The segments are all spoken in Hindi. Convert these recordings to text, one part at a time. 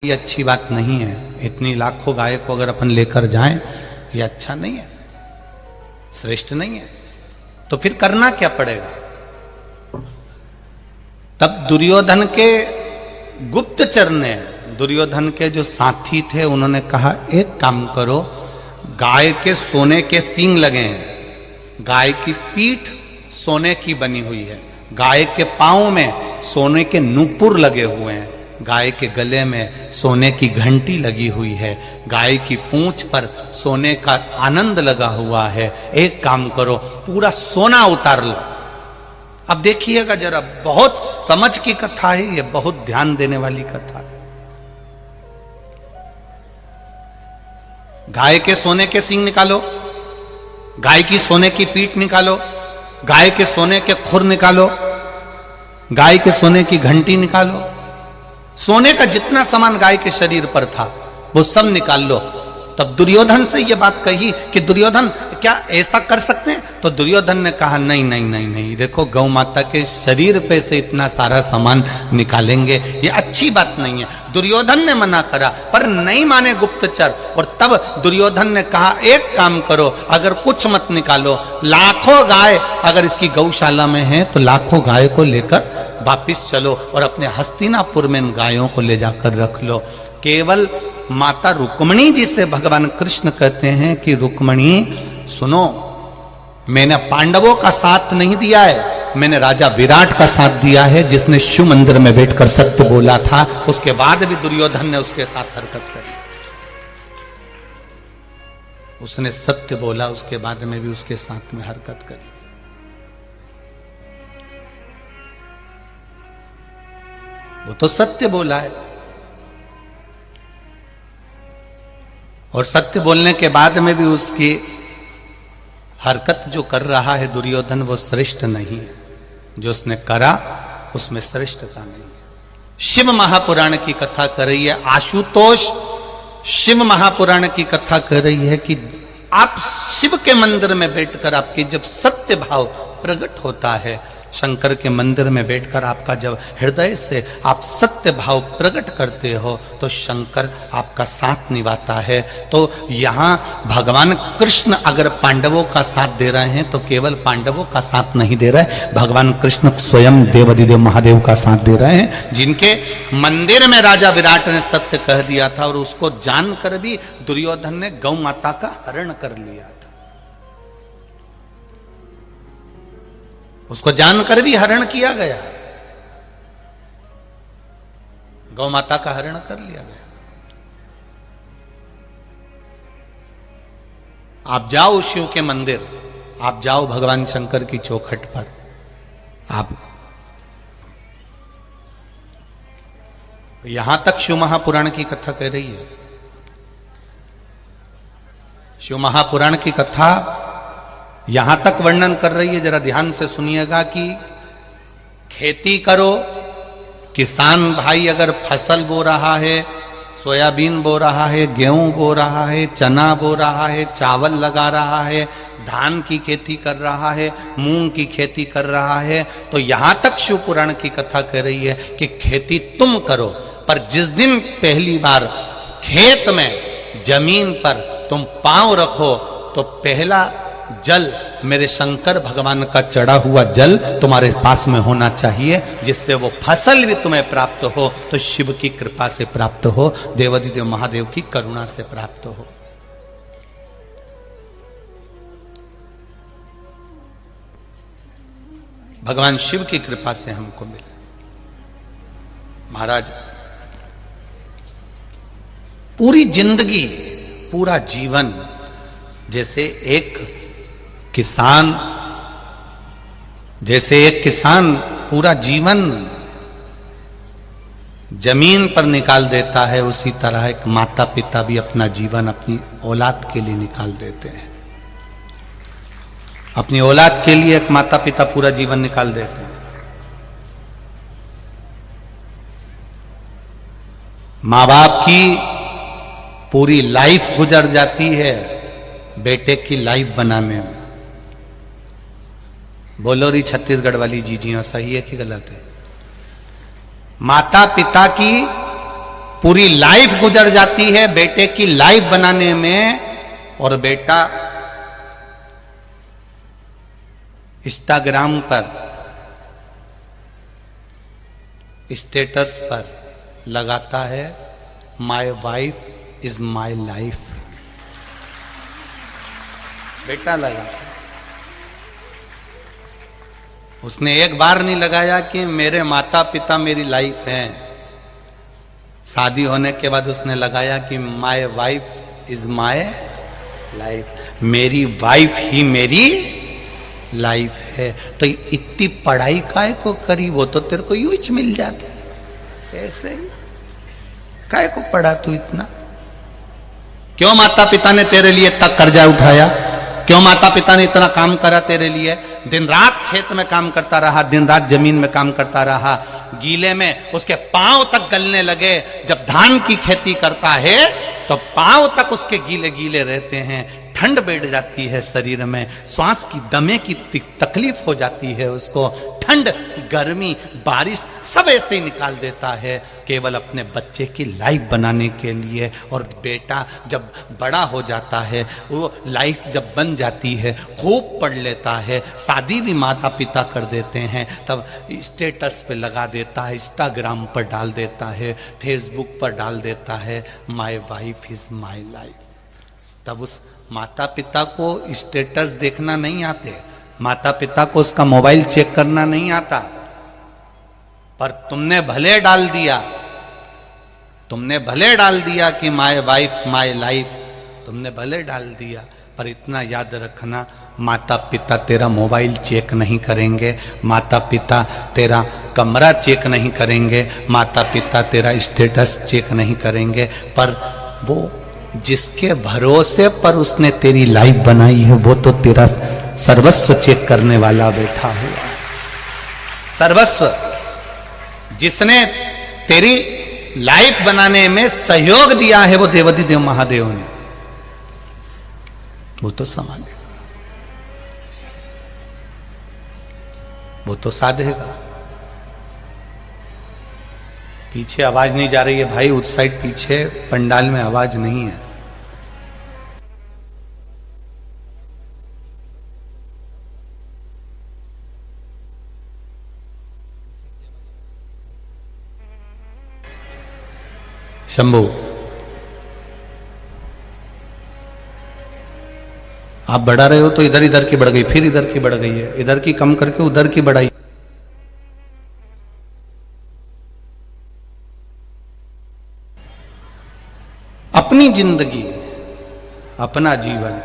ये अच्छी बात नहीं है। इतनी लाखों गाय को अगर अपन लेकर जाएं, ये अच्छा नहीं है, श्रेष्ठ नहीं है। तो फिर करना क्या पड़ेगा? तब दुर्योधन के गुप्तचर ने, दुर्योधन के जो साथी थे, उन्होंने कहा एक काम करो, गाय के सोने के सींग लगे हैं, गाय की पीठ सोने की बनी हुई है, गाय के पांव में सोने के नूपुर लगे हुए हैं, गाय के गले में सोने की घंटी लगी हुई है, गाय की पूंछ पर सोने का आनंद लगा हुआ है। एक काम करो, पूरा सोना उतार लो। अब देखिएगा जरा, बहुत समझ की कथा है ये, बहुत ध्यान देने वाली कथा है। गाय के सोने के सींग निकालो, गाय की सोने की पीठ निकालो, गाय के सोने के खुर निकालो, गाय के सोने की घंटी निकालो, सोने का जितना सामान गाय के शरीर पर था वो सब निकाल लो। तब दुर्योधन से ये बात कही कि दुर्योधन क्या ऐसा कर सकते हैं? तो दुर्योधन ने कहा नहीं नहीं नहीं नहीं, देखो गौ माता के शरीर पे से इतना सारा सामान निकालेंगे, ये अच्छी बात नहीं है। दुर्योधन ने मना करा, पर नहीं माने गुप्तचर। और तब दुर्योधन ने कहा एक काम करो, अगर कुछ मत निकालो, लाखों गाय अगर इसकी गौशाला में है तो लाखों गाय को लेकर वापिस चलो और अपने हस्तिनापुर में इन गायों को ले जाकर रख लो। केवल माता रुक्मणी जी से भगवान कृष्ण कहते हैं कि रुक्मणी सुनो, मैंने पांडवों का साथ नहीं दिया है, मैंने राजा विराट का साथ दिया है, जिसने शिव मंदिर में बैठकर सत्य बोला था। उसके बाद भी दुर्योधन ने उसके साथ हरकत करी, उसने सत्य बोला, उसके बाद में भी उसके साथ में हरकत करी। वो तो सत्य बोला है, और सत्य बोलने के बाद में भी उसकी हरकत जो कर रहा है दुर्योधन, वो श्रेष्ठ नहीं है। जो उसने करा उसमें श्रेष्ठता नहीं है। शिव महापुराण की कथा कर रही है, आशुतोष शिव महापुराण की कथा कर रही है कि आप शिव के मंदिर में बैठकर आपकी जब सत्य भाव प्रकट होता है, शंकर के मंदिर में बैठकर आपका जब हृदय से आप सत्य भाव प्रकट करते हो, तो शंकर आपका साथ निभाता है। तो यहां भगवान कृष्ण अगर पांडवों का साथ दे रहे हैं तो केवल पांडवों का साथ नहीं दे रहे, भगवान कृष्ण स्वयं देवाधिदेव महादेव का साथ दे रहे हैं, जिनके मंदिर में राजा विराट ने सत्य कह दिया था, और उसको जानकर भी दुर्योधन ने गौ माता का हरण कर लिया था। उसको जानकर भी हरण किया गया, गौ माता का हरण कर लिया गया। आप जाओ शिव के मंदिर, आप जाओ भगवान शंकर की चौखट पर, आप यहां तक शिव महापुराण की कथा कह रही है। शिव महापुराण की कथा यहां तक वर्णन कर रही है, जरा ध्यान से सुनिएगा, कि खेती करो, किसान भाई अगर फसल बो रहा है, सोयाबीन बो रहा है, गेहूं बो रहा है, चना बो रहा है, चावल लगा रहा है, धान की खेती कर रहा है, मूंग की खेती कर रहा है, तो यहां तक शिव पुराण की कथा कह रही है कि खेती तुम करो, पर जिस दिन पहली बार खेत में जमीन पर तुम पांव रखो तो पहला जल मेरे शंकर भगवान का चढ़ा हुआ जल तुम्हारे पास में होना चाहिए, जिससे वो फसल भी तुम्हें प्राप्त हो, तो शिव की कृपा से प्राप्त हो, देवाधिदेव महादेव की करुणा से प्राप्त हो। भगवान शिव की कृपा से हमको मिले। महाराज पूरी जिंदगी, पूरा जीवन, जैसे एक किसान पूरा जीवन जमीन पर निकाल देता है, उसी तरह एक माता पिता भी अपना जीवन अपनी औलाद के लिए निकाल देते हैं। अपनी औलाद के लिए एक माता पिता पूरा जीवन निकाल देते हैं। मां बाप की पूरी लाइफ गुजर जाती है बेटे की लाइफ बनाने में। बोलो री छत्तीसगढ़ वाली जीजियां सही है कि गलत है? माता पिता की पूरी लाइफ गुजर जाती है बेटे की लाइफ बनाने में, और बेटा इंस्टाग्राम पर स्टेटस पर लगाता है my wife is my life. बेटा लगा, उसने एक बार नहीं लगाया कि मेरे माता पिता मेरी लाइफ हैं। शादी होने के बाद उसने लगाया कि my wife is my life, मेरी वाइफ ही मेरी लाइफ है। तो इतनी पढ़ाई काहे को करी, वो तो तेरे को यूं ही मिल जाता ऐसे ही। काहे को पढ़ा तू इतना? क्यों माता पिता ने तेरे लिए तक कर्जा उठाया? क्यों माता पिता ने इतना काम करा तेरे लिए? दिन रात खेत में काम करता रहा, दिन रात जमीन में काम करता रहा, गीले में उसके पांव तक गलने लगे। जब धान की खेती करता है तो पांव तक उसके गीले गीले रहते हैं, ठंड बैठ जाती है शरीर में, श्वास की दमे की तकलीफ हो जाती है उसको, ठंड गर्मी बारिश सब ऐसे ही निकाल देता है केवल अपने बच्चे की लाइफ बनाने के लिए। और बेटा जब बड़ा हो जाता है, वो लाइफ जब बन जाती है, खूब पढ़ लेता है, शादी भी माता पिता कर देते हैं, तब स्टेटस पे लगा देता है, इंस्टाग्राम पर डाल देता है, फेसबुक पर डाल देता है my wife is my life. तब उस माता पिता को स्टेटस देखना नहीं आते, माता पिता को उसका मोबाइल चेक करना नहीं आता, पर तुमने भले डाल दिया कि माय वाइफ माय लाइफ, तुमने भले डाल दिया, पर इतना याद रखना माता पिता तेरा मोबाइल चेक नहीं करेंगे, माता पिता तेरा कमरा चेक नहीं करेंगे, माता पिता तेरा स्टेटस चेक नहीं करेंगे, पर वो जिसके भरोसे पर उसने तेरी लाइफ बनाई है वो तो तेरा सर्वस्व चेक करने वाला बैठा हुआ। सर्वस्व जिसने तेरी लाइफ बनाने में सहयोग दिया है वो देवाधिदेव महादेव ने, वो तो संभालेगा, वो तो साधेगा। पीछे आवाज नहीं जा रही है भाई, उस साइड पीछे पंडाल में आवाज नहीं है। शंभू, आप बढ़ा रहे हो तो इधर इधर की बढ़ गई, फिर इधर की बढ़ गई है, इधर की कम करके उधर की बढ़ाई। अपनी जिंदगी, अपना जीवन,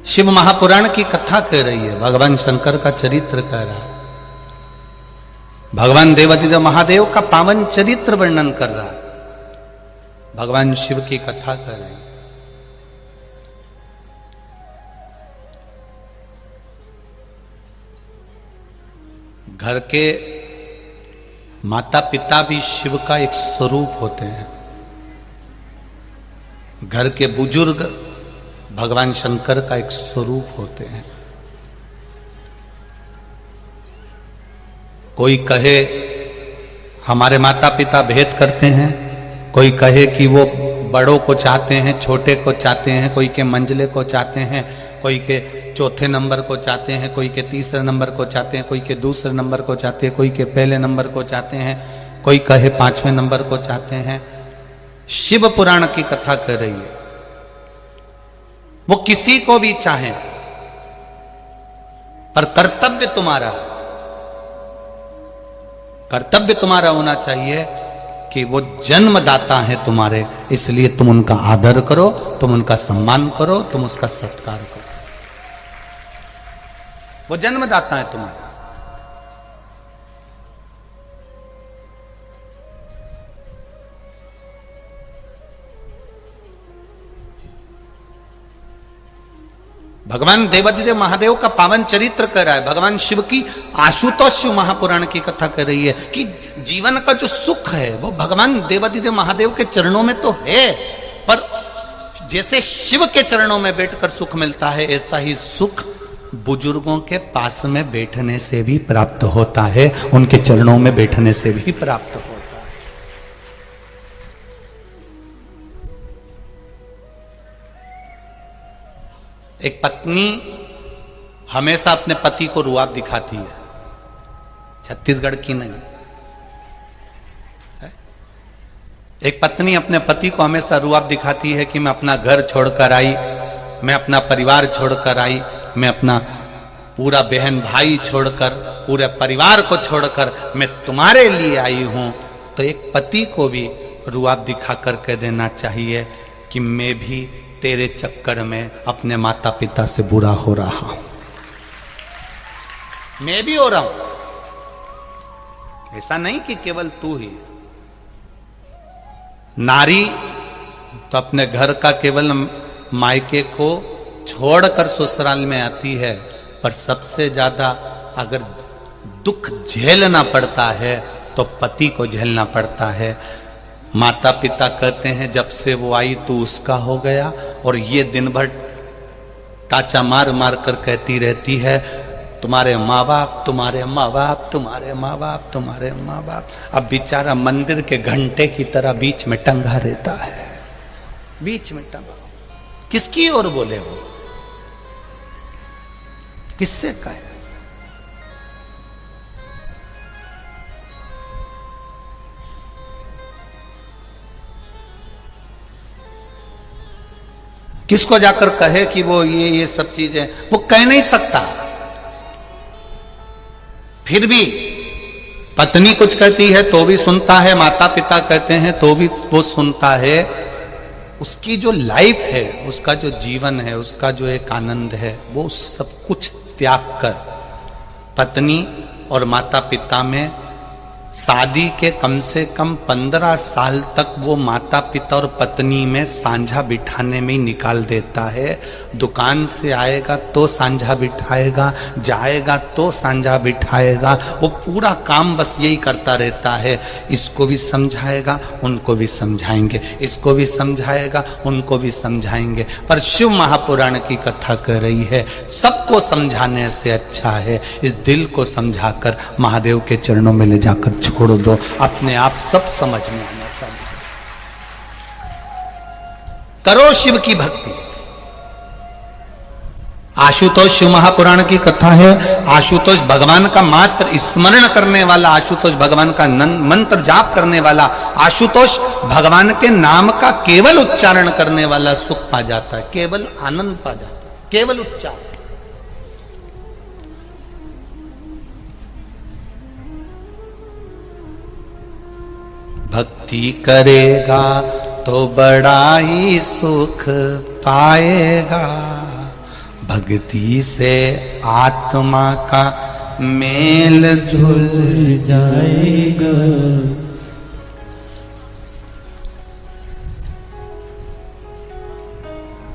शिव महापुराण की कथा कह रही है, भगवान शंकर का चरित्र कह रहा है, भगवान देवाधिदेव महादेव का पावन चरित्र वर्णन कर रहा है, भगवान शिव की कथा कर रहे हैं। घर के माता पिता भी शिव का एक स्वरूप होते हैं, घर के बुजुर्ग भगवान शंकर का एक स्वरूप होते हैं। कोई कहे हमारे माता पिता भेद करते हैं, कोई कहे कि वो बड़ों को चाहते हैं, छोटे को चाहते हैं, कोई के मंझले को चाहते हैं, कोई के चौथे नंबर को चाहते हैं, कोई के तीसरे नंबर को चाहते हैं, कोई के दूसरे नंबर को चाहते हैं, कोई के पहले नंबर को चाहते हैं, कोई कहे पांचवें नंबर को चाहते हैं। शिव पुराण की कथा कर रही है, वो किसी को भी चाहे, पर कर्तव्य तुम्हारा होना चाहिए कि वो जन्मदाता है तुम्हारे, इसलिए तुम उनका आदर करो, तुम उनका सम्मान करो, तुम उसका सत्कार करो। वो जन्मदाता है तुम्हारे। भगवान देवाधिदेव महादेव का पावन चरित्र कर रहा है, भगवान शिव की आशुतोष शिव महापुराण की कथा कर रही है कि जीवन का जो सुख है वो भगवान देवाधिदेव महादेव के चरणों में तो है, पर जैसे शिव के चरणों में बैठकर सुख मिलता है, ऐसा ही सुख बुजुर्गों के पास में बैठने से भी प्राप्त होता है, उनके चरणों में बैठने से भी प्राप्त होता है। एक पत्नी हमेशा अपने पति को रुआब दिखाती है, छत्तीसगढ़ की नहीं। एक पत्नी अपने पति को हमेशा रुआब दिखाती है कि मैं अपना घर छोड़कर आई, मैं अपना परिवार छोड़कर आई, मैं अपना पूरा बहन भाई छोड़कर, पूरे परिवार को छोड़कर मैं तुम्हारे लिए आई हूं। तो एक पति को भी रुआब दिखा कर कह देना चाहिए कि मैं भी तेरे चक्कर में अपने माता पिता से बुरा हो रहा हूं, मैं भी हो रहा हूं। ऐसा नहीं कि केवल तू ही। नारी तो अपने घर का केवल मायके को छोड़कर ससुराल में आती है, पर सबसे ज्यादा अगर दुख झेलना पड़ता है तो पति को झेलना पड़ता है। माता पिता कहते हैं जब से वो आई तो उसका हो गया, और ये दिन भर टाचा मार मार कर कहती रहती है तुम्हारे माँ बाप, तुम्हारे माँ बाप, तुम्हारे माँ बाप, तुम्हारे माँ बाप। अब बेचारा मंदिर के घंटे की तरह बीच में टंगा रहता है, बीच में टंगा। किसकी ओर बोले वो, किससे कहे? किसको जाकर कहे कि वो ये सब चीजें, वो कह नहीं सकता। फिर भी पत्नी कुछ कहती है तो भी सुनता है, माता पिता कहते हैं तो भी वो सुनता है। उसकी जो लाइफ है, उसका जो जीवन है, उसका जो एक आनंद है, वो सब कुछ त्याग कर पत्नी और माता पिता में शादी के कम से कम 15 साल तक वो माता पिता और पत्नी में सांझा बिठाने में ही निकाल देता है। दुकान से आएगा तो सांझा बिठाएगा, जाएगा तो सांझा बिठाएगा, वो पूरा काम बस यही करता रहता है। इसको भी समझाएगा, उनको भी समझाएंगे, इसको भी समझाएगा, उनको भी समझाएंगे। पर शिव महापुराण की कथा कह रही है सबको समझाने से अच्छा है इस दिल को समझाकर महादेव के चरणों में ले जाकर छोड़ दो, अपने आप सब समझ में आना चाहिए। करो शिव की भक्ति। आशुतोष शिव महापुराण की कथा है। आशुतोष भगवान का मात्र स्मरण करने वाला, आशुतोष भगवान का मंत्र जाप करने वाला, आशुतोष भगवान के नाम का केवल उच्चारण करने वाला सुख पा जाता है, केवल आनंद पा जाता है, केवल उच्चारण। भक्ति करेगा तो बड़ा ही सुख पाएगा, भक्ति से आत्मा का मेल जुल जाएगा।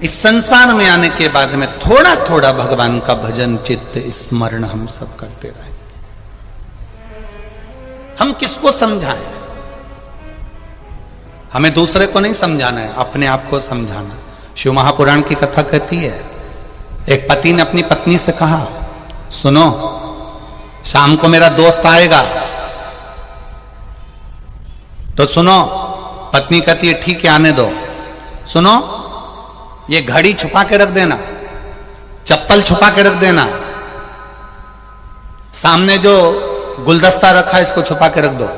इस संसार में आने के बाद में थोड़ा थोड़ा भगवान का भजन चित्त स्मरण हम सब करते रहे। हम किसको समझाएं? हमें दूसरे को नहीं समझाना है, अपने आप को समझाना। शिव महापुराण की कथा कहती है एक पति ने अपनी पत्नी से कहा सुनो शाम को मेरा दोस्त आएगा तो सुनो। पत्नी कहती है ठीक है आने दो। सुनो ये घड़ी छुपा के रख देना, चप्पल छुपा के रख देना, सामने जो गुलदस्ता रखा है इसको छुपा के रख दो।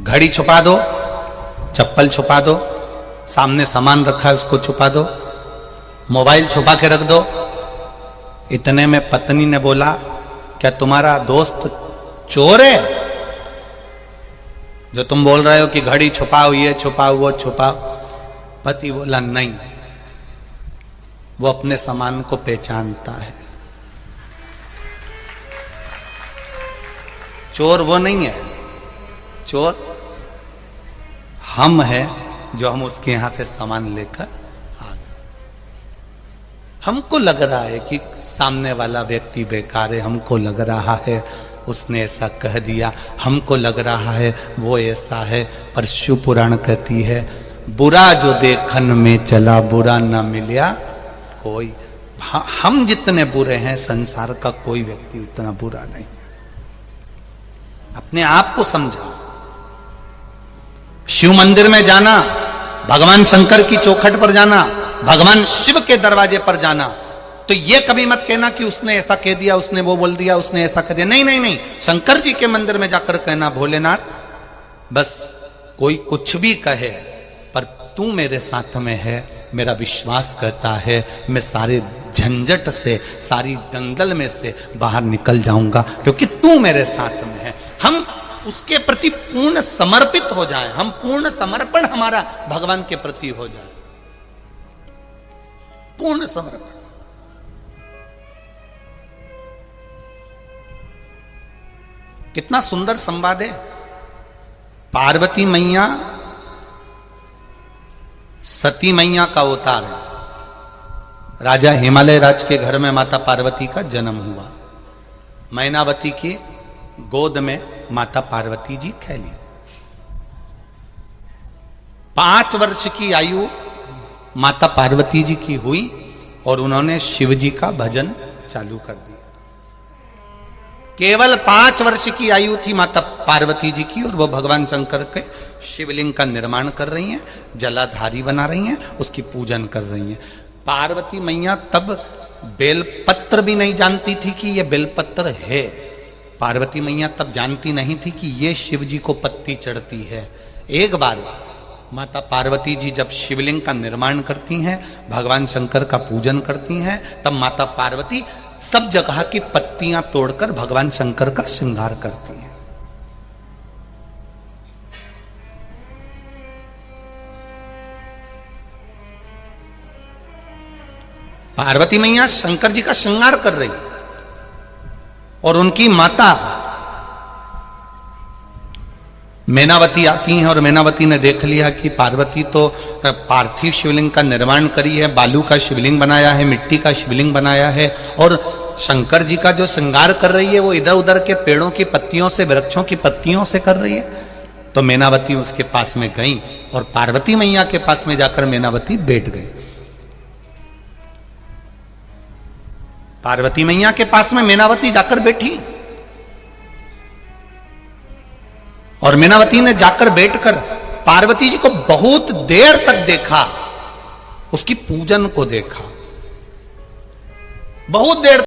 घड़ी छुपा दो, चप्पल छुपा दो, सामने सामान रखा है उसको छुपा दो, मोबाइल छुपा के रख दो। इतने में पत्नी ने बोला क्या तुम्हारा दोस्त चोर है जो तुम बोल रहे हो कि घड़ी छुपाओ, ये छुपाओ, वो छुपाओ? पति बोला नहीं, वो अपने सामान को पहचानता है, चोर वो नहीं है, चोर हम हैं जो हम उसके यहां से सामान लेकर आ गए। हमको लग रहा है कि सामने वाला व्यक्ति बेकार है, हमको लग रहा है उसने ऐसा कह दिया, हमको लग रहा है वो ऐसा है, पर शिव पुराण कहती है बुरा जो देखन में चला बुरा न मिला कोई। हम जितने बुरे हैं संसार का कोई व्यक्ति उतना बुरा नहीं। अपने आप को समझा। शिव मंदिर में जाना, भगवान शंकर की चौखट पर जाना, भगवान शिव के दरवाजे पर जाना, तो ये कभी मत कहना कि उसने ऐसा कह दिया, उसने वो बोल दिया, उसने ऐसा कह दिया। नहीं नहीं नहीं, शंकर जी के मंदिर में जाकर कहना भोलेनाथ बस कोई कुछ भी कहे पर तू मेरे साथ में है, मेरा विश्वास करता है मैं सारे झंझट से, सारी दंगल में से बाहर निकल जाऊंगा क्योंकि तू मेरे साथ में है। हम उसके प्रति पूर्ण समर्पित हो जाए, हम पूर्ण समर्पण हमारा भगवान के प्रति हो जाए, पूर्ण समर्पण। कितना सुंदर संवाद है। पार्वती मैया सती मैया का अवतार है। राजा हिमालय राज के घर में माता पार्वती का जन्म हुआ। मैनावती की गोद में माता पार्वती जी खेली। 5 वर्ष की आयु माता पार्वती जी की हुई और उन्होंने शिव जी का भजन चालू कर दिया। केवल 5 वर्ष की आयु थी माता पार्वती जी की और वो भगवान शंकर के शिवलिंग का निर्माण कर रही हैं, जलाधारी बना रही हैं, उसकी पूजन कर रही हैं। पार्वती मैया तब बेलपत्र भी नहीं जानती थी कि ये बेलपत्र है। पार्वती मैया तब जानती नहीं थी कि ये शिव जी को पत्ती चढ़ती है। एक बार माता पार्वती जी जब शिवलिंग का निर्माण करती हैं, भगवान शंकर का पूजन करती हैं, तब माता पार्वती सब जगह की पत्तियां तोड़कर भगवान शंकर का श्रृंगार करती हैं। पार्वती मैया शंकर जी का श्रृंगार कर रही और उनकी माता मैनावती आती हैं और मैनावती ने देख लिया कि पार्वती तो पार्थिव शिवलिंग का निर्माण करी है, बालू का शिवलिंग बनाया है, मिट्टी का शिवलिंग बनाया है और शंकर जी का जो श्रृंगार कर रही है वो इधर उधर के पेड़ों की पत्तियों से, वृक्षों की पत्तियों से कर रही है। तो मैनावती उसके पास में गई और पार्वती मैया के पास में जाकर मैनावती बैठ गई। पार्वती मैया के पास में मैनावती जाकर बैठी और मैनावती ने जाकर बैठकर पार्वती जी को बहुत देर तक देखा, उसकी पूजन को देखा, बहुत देर